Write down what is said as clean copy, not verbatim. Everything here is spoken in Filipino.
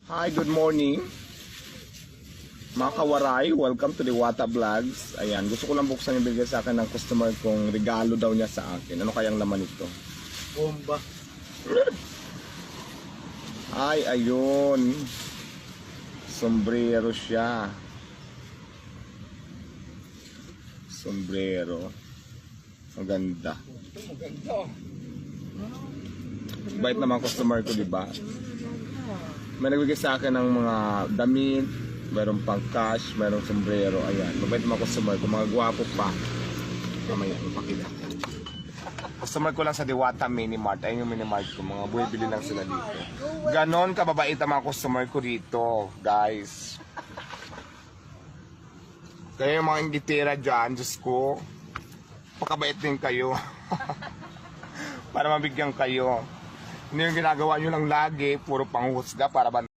Hi, good morning. Mga kawaray, welcome to the Wata Vlogs. Ayan, gusto ko lang buksan yung bigay sa akin ng customer kong regalo daw niya sa akin. Ano kayang laman ito? Bomba. Ay, ayun. Sombrero siya. Sombrero. Maganda. Maganda. Bait naman customer ko, di ba? May nagbigay sa akin ng mga damit, mayroong pang cash, mayroong sombrero. Ayan, mabait naman customer ko, mga gwapo pa. Mamaya, ipakita. Customer ko lang sa Diwata Mini Mart. Ayun yung mini mart ko, mga buwibili lang sila dito. Ganon kababait ang mga customer ko dito, guys. Kaya yung mga inditira dyan, Diyos ko, pakabait din kayo. Para mabigyan kayo. Hindi yung ginagawa nyo lang lagi, puro panghusga para ba